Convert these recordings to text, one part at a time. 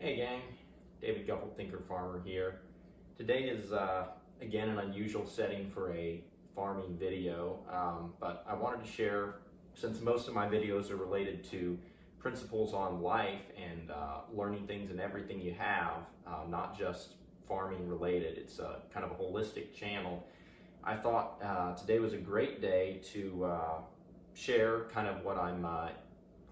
Hey gang, David Gupple, Thinker Farmer here. Today is again an unusual setting for a farming video, but I wanted to share, since most of my videos are related to principles on life and learning things in everything you have, not just farming related. It's a kind of a holistic channel. I thought today was a great day to share kind of what I'm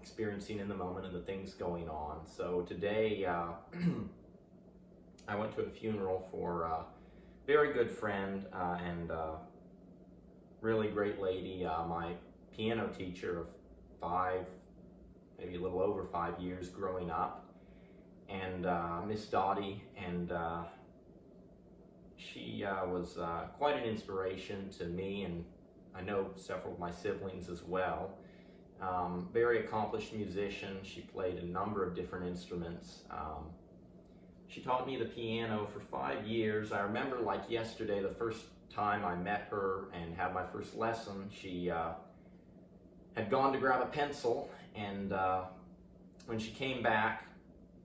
experiencing in the moment and the things going on. So today I went to a funeral for a very good friend and really great lady, my piano teacher of 5, maybe a little over 5 years growing up, and Miss Dottie, and she was quite an inspiration to me, and I know several of my siblings as well. Very accomplished musician. She played a number of different instruments. She taught me the piano for 5 years. I remember like yesterday, the first time I met her and had my first lesson. She had gone to grab a pencil, and when she came back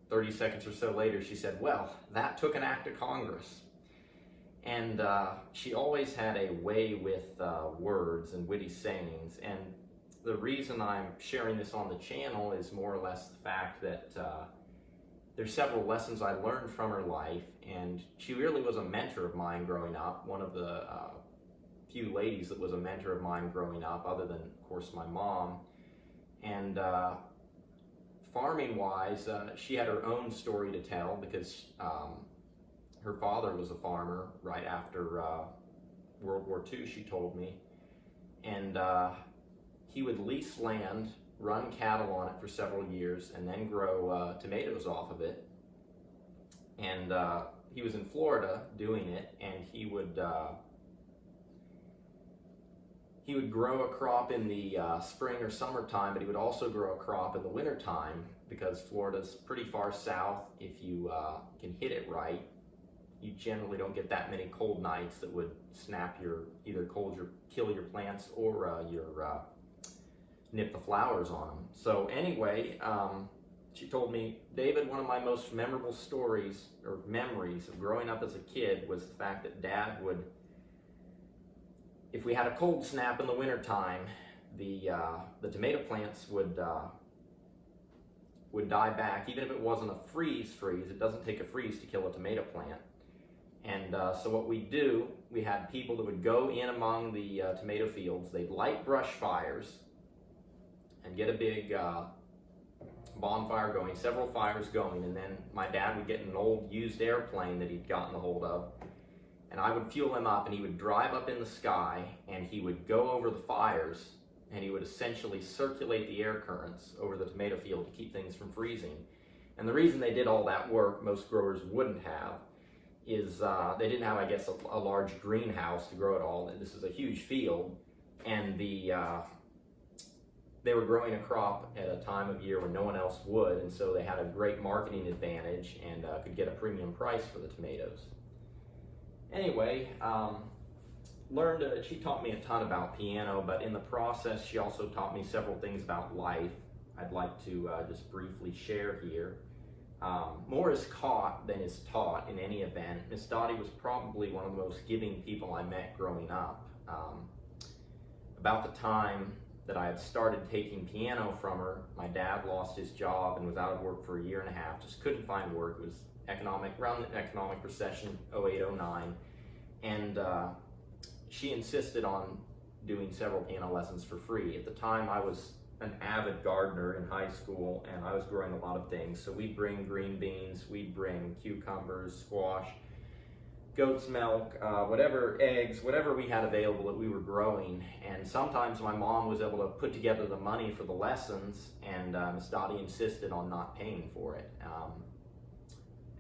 30 seconds or so later, she said, "Well, that took an act of Congress." And she always had a way with words and witty sayings, and the reason I'm sharing this on the channel is more or less the fact that there's several lessons I learned from her life, and she really was a mentor of mine growing up, one of the few ladies that was a mentor of mine growing up, other than, of course, my mom. And farming-wise, she had her own story to tell, because her father was a farmer right after World War II, she told me. And he would lease land, run cattle on it for several years, and then grow tomatoes off of it. And he was in Florida doing it, and he would grow a crop in the spring or summertime, but he would also grow a crop in the wintertime, because Florida's pretty far south. If you can hit it right, you generally don't get that many cold nights that would snap either kill your plants or nip the flowers on them. So anyway, she told me, "David, one of my most memorable stories or memories of growing up as a kid was the fact that Dad would, if we had a cold snap in the wintertime, the tomato plants would die back, even if it wasn't a freeze. It doesn't take a freeze to kill a tomato plant. And so what we'd do, we had people that would go in among the tomato fields. They'd light brush fires and get a big bonfire going, several fires going, and then my dad would get an old used airplane that he'd gotten a hold of, and I would fuel him up, and he would drive up in the sky, and he would go over the fires, and he would essentially circulate the air currents over the tomato field to keep things from freezing. And the reason they did all that work, most growers wouldn't have, is they didn't have, I guess, a large greenhouse to grow it all. This is a huge field, and they were growing a crop at a time of year when no one else would, and so they had a great marketing advantage and could get a premium price for the tomatoes. Anyway, she taught me a ton about piano, but in the process she also taught me several things about life I'd like to just briefly share here. More is caught than is taught in any event. Miss Dottie was probably one of the most giving people I met growing up. About the time that I had started taking piano from her, my dad lost his job and was out of work for a year and a half, just couldn't find work. It was around the economic recession, 08, 09, and she insisted on doing several piano lessons for free. At the time, I was an avid gardener in high school, and I was growing a lot of things. So we'd bring green beans, we'd bring cucumbers, squash, goat's milk, eggs, whatever we had available that we were growing. And sometimes my mom was able to put together the money for the lessons, and Miss Dottie insisted on not paying for it.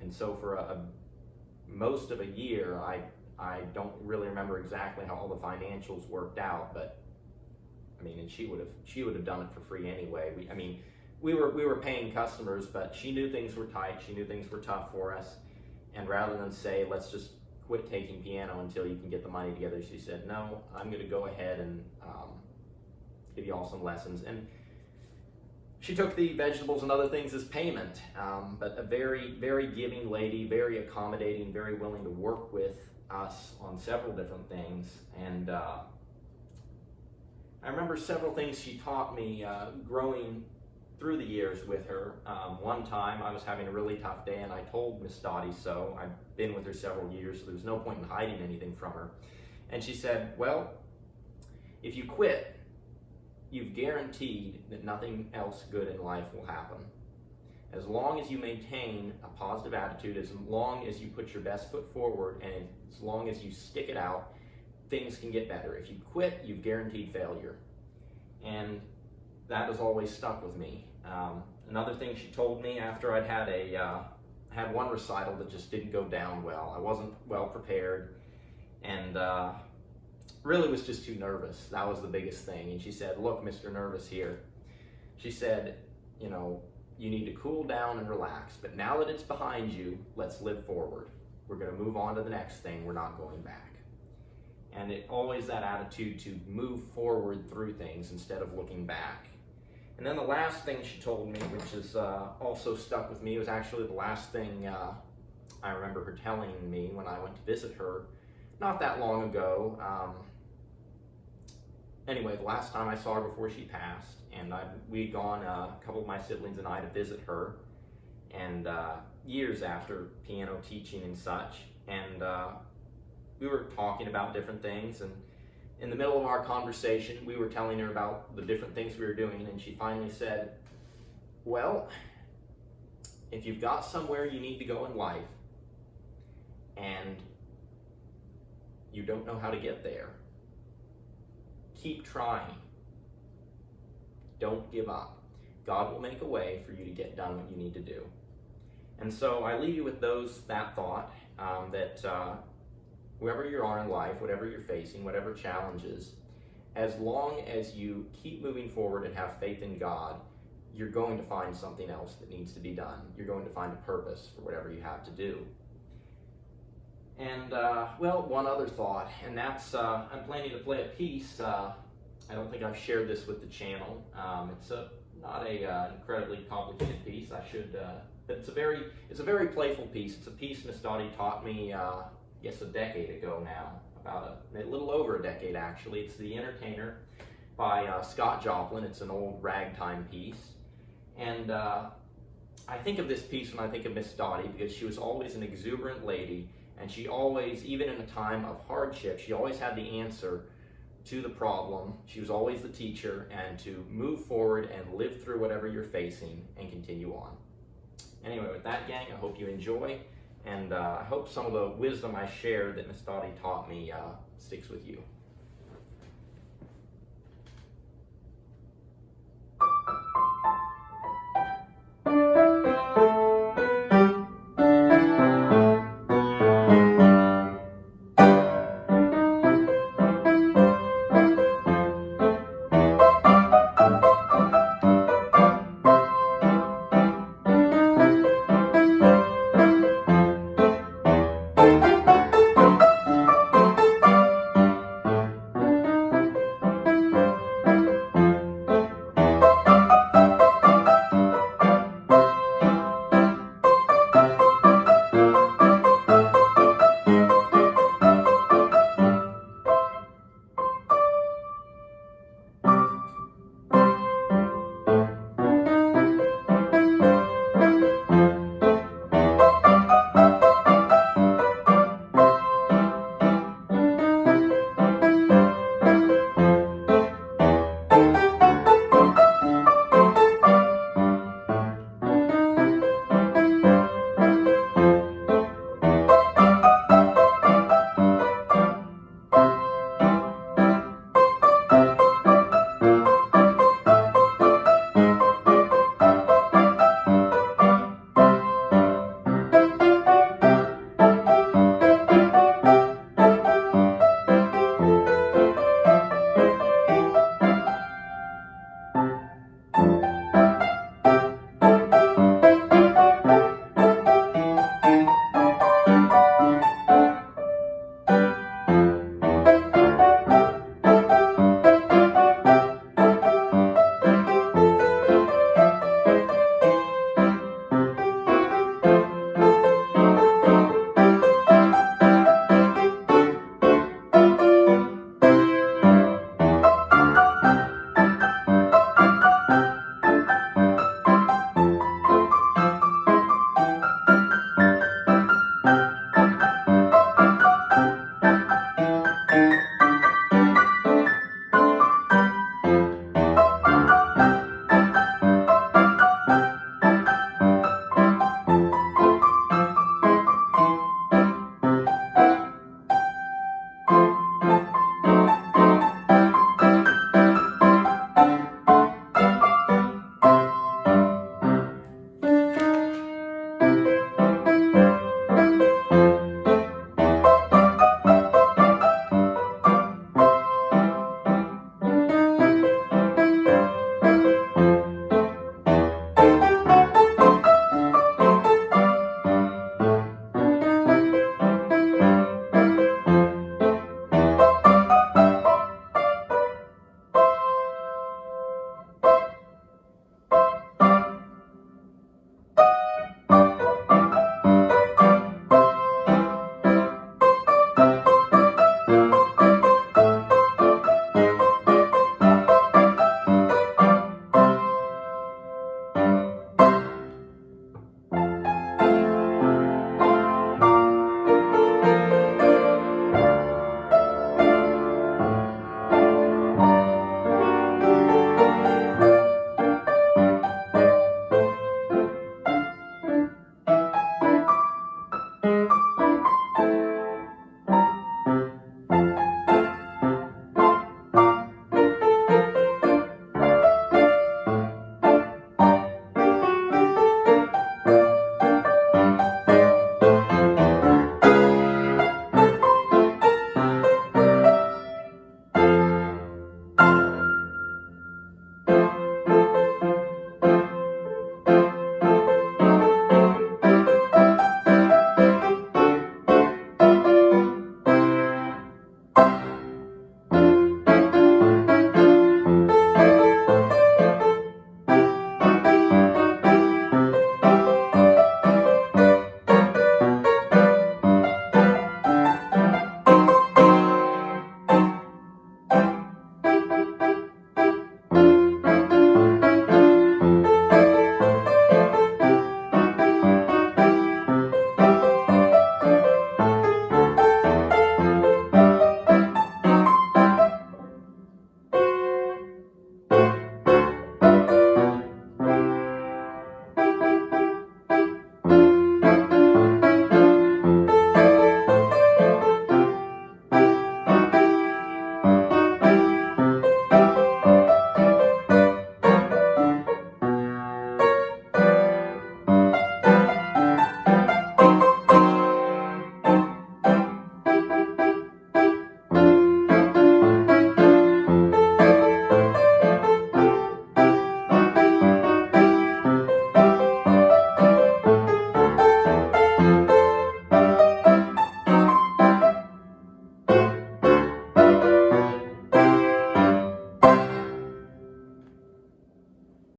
And so for most of a year, I don't really remember exactly how all the financials worked out, but I mean, and she would have done it for free anyway. We were paying customers, but she knew things were tight. She knew things were tough for us, and rather than say, "Let's just quit taking piano until you can get the money together," she said, "No, I'm going to go ahead and give you all some lessons." And she took the vegetables and other things as payment, but a very, very giving lady, very accommodating, very willing to work with us on several different things. And I remember several things she taught me growing through the years with her. One time I was having a really tough day, and I told Miss Dottie so. I've been with her several years, so there was no point in hiding anything from her. And she said, well, if you quit, you've guaranteed that nothing else good in life will happen. As long as you maintain a positive attitude, as long as you put your best foot forward, and as long as you stick it out, things can get better. If you quit, you've guaranteed failure. And that has always stuck with me. Another thing she told me after I'd had one recital that just didn't go down well. I wasn't well prepared, and really was just too nervous. That was the biggest thing. And she said, look, Mr. Nervous here. She said, you know, you need to cool down and relax, but now that it's behind you, let's live forward. We're going to move on to the next thing. We're not going back. And it always that attitude to move forward through things instead of looking back. And then the last thing she told me, which is also stuck with me, was actually the last thing I remember her telling me when I went to visit her not that long ago. Anyway, the last time I saw her before she passed, and we'd gone, a couple of my siblings and I, to visit her, and years after piano teaching and such, and we were talking about different things, and in the middle of our conversation, we were telling her about the different things we were doing, and she finally said, well, if you've got somewhere you need to go in life, and you don't know how to get there, keep trying. Don't give up. God will make a way for you to get done what you need to do. And so I leave you with that thought, that wherever you are in life, whatever you're facing, whatever challenges, as long as you keep moving forward and have faith in God, you're going to find something else that needs to be done. You're going to find a purpose for whatever you have to do. And, well, one other thought, and that's I'm planning to play a piece. I don't think I've shared this with the channel. It's not a incredibly complicated piece. But it's a very playful piece. It's a piece Miss Dottie taught me, yes, a decade ago now, about a little over a decade actually. It's The Entertainer by Scott Joplin. It's an old ragtime piece, and I think of this piece when I think of Miss Dottie because she was always an exuberant lady. And she always, even in a time of hardship, she always had the answer to the problem. She was always the teacher, and to move forward and live through whatever you're facing and continue on. Anyway, with that, gang, I hope you enjoy, and I hope some of the wisdom I shared that Miss Dottie taught me sticks with you.